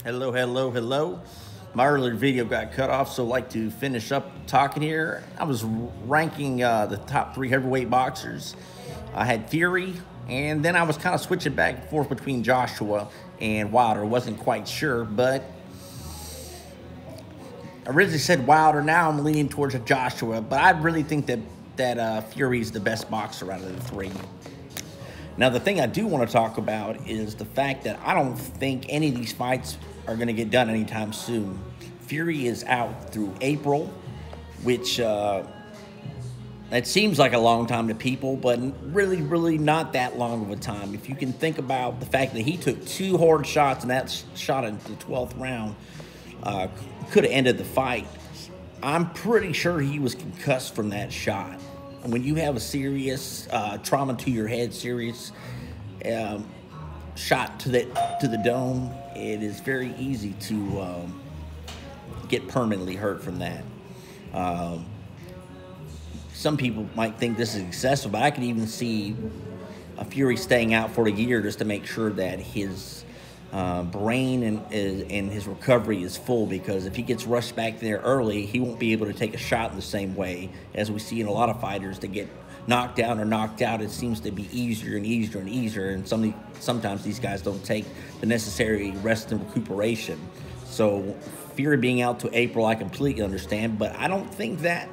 Hello, hello, hello. My earlier video got cut off, so I'd like to finish up talking here. I was ranking the top three heavyweight boxers. I had Fury, and then I was kind of switching back and forth between Joshua and Wilder. Wasn't quite sure, but I originally said Wilder. Now I'm leaning towards Joshua, but I really think that Fury is the best boxer out of the three. Now, the thing I do want to talk about is the fact that I don't think any of these fights are going to get done anytime soon. Fury is out through April, which it seems like a long time to people, but really not that long of a time. If you can think about the fact that he took two hard shots, and that shot in the 12th round could have ended the fight. I'm pretty sure he was concussed from that shot. When you have a serious trauma to your head, serious shot to the dome, it is very easy to get permanently hurt from that. Some people might think this is excessive, but I could even see a Fury staying out for a year just to make sure that his brain and his recovery is full, because if he gets rushed back there early, he won't be able to take a shot in the same way as we see in a lot of fighters that get knocked down or knocked out. It seems to be easier and easier and easier, and sometimes these guys don't take the necessary rest and recuperation. So Fury being out to April, I completely understand, but I don't think that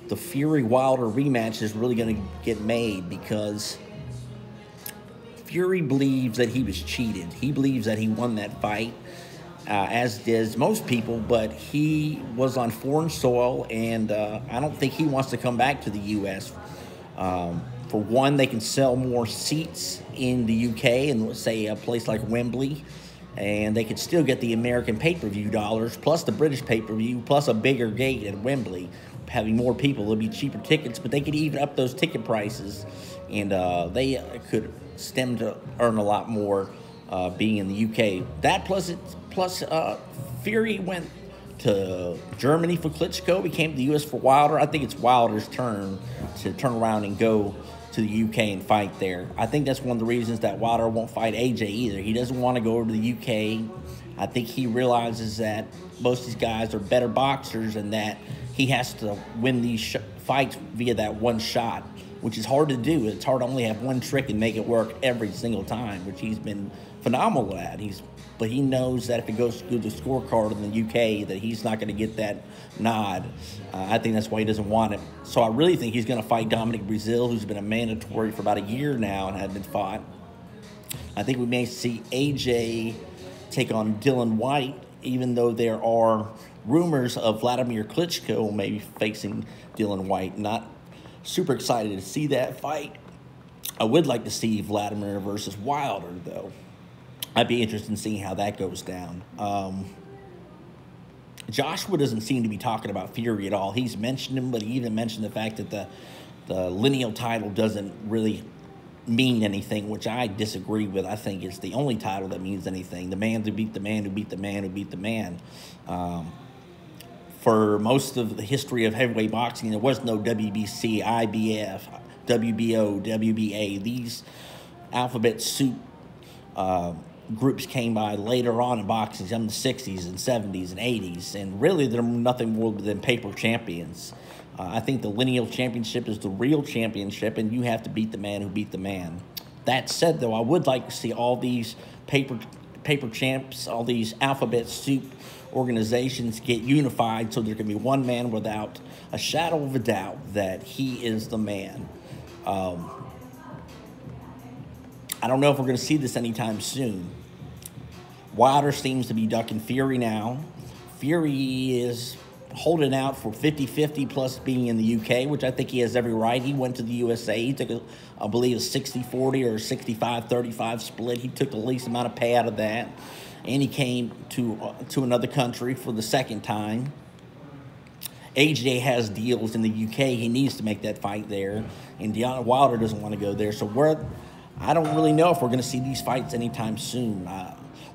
the Fury-Wilder rematch is really going to get made, because Fury believes that he was cheated. He believes that he won that fight, as does most people, but he was on foreign soil, and I don't think he wants to come back to the U.S. For one, they can sell more seats in the U.K. and, say, a place like Wembley, and they could still get the American pay-per-view dollars, plus the British pay-per-view, plus a bigger gate at Wembley. Having more people, it'll be cheaper tickets, but they could even up those ticket prices, and they could stem to earn a lot more being in the UK. That plus Fury went to Germany for Klitschko. He came to the US for Wilder. I think it's Wilder's turn to turn around and go to the UK and fight there. I think that's one of the reasons that Wilder won't fight AJ either. He doesn't want to go over to the UK. I think he realizes that most of these guys are better boxers and that he has to win these fights via that one shot, which is hard to do. It's hard to only have one trick and make it work every single time, which he's been phenomenal at. But he knows that if it goes through the scorecard in the UK, that he's not going to get that nod. I think that's why he doesn't want it. So I really think he's going to fight Dominic Breazeale, who's been a mandatory for about a year now and had been fought. I think we may see AJ take on Dillian Whyte, even though there are rumors of Vladimir Klitschko maybe facing Dillian Whyte. Not super excited to see that fight. I would like to see Vladimir versus Wilder, though. I'd be interested in seeing how that goes down. Joshua doesn't seem to be talking about Fury at all. He's mentioned him, but he even mentioned the fact that the lineal title doesn't really mean anything, which I disagree with. I think it's the only title that means anything. The man who beat the man who beat the man who beat the man. For most of the history of heavyweight boxing, there was no WBC, IBF, WBO, WBA. These alphabet soup groups came by later on in boxing, in the 60s and 70s and 80s, and really they're nothing more than paper champions. I think the lineal championship is the real championship, and you have to beat the man who beat the man. That said, though, I would like to see all these paper champs, all these alphabet soup organizations get unified so there can be one man without a shadow of a doubt that he is the man. I don't know if we're going to see this anytime soon. Wilder seems to be ducking Fury now. Fury is holding out for 50-50 plus being in the UK, which I think he has every right. He went to the USA. He took, I believe, a 60-40 or a 65-35 split. He took the least amount of pay out of that. And he came to another country for the second time. AJ has deals in the UK. He needs to make that fight there. And Deontay Wilder doesn't want to go there. So I don't really know if we're going to see these fights anytime soon.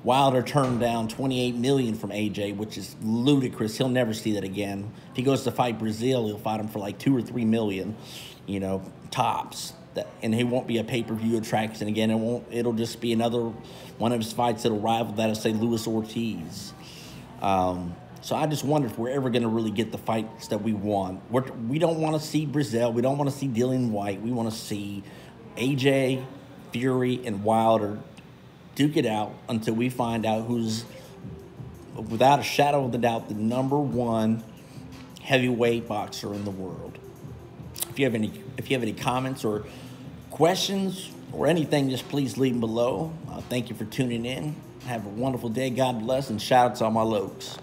Wilder turned down $28 million from AJ, which is ludicrous. He'll never see that again. If he goes to fight Breazeale, he'll fight him for like $2 or $3 million, tops. and he won't be a pay-per-view attraction again. It'll just be another one of his fights that'll rival that of, say, Luis Ortiz. So I just wonder if we're ever going to really get the fights that we want. We don't want to see Breazeale. We don't want to see Dillian Whyte. We want to see AJ, Fury, and Wilder duke it out until we find out who's, without a shadow of a doubt, the number one heavyweight boxer in the world. If you have any comments or questions or anything, just please leave them below. Thank you for tuning in. Have a wonderful day. God bless, and shout out to all my lokes.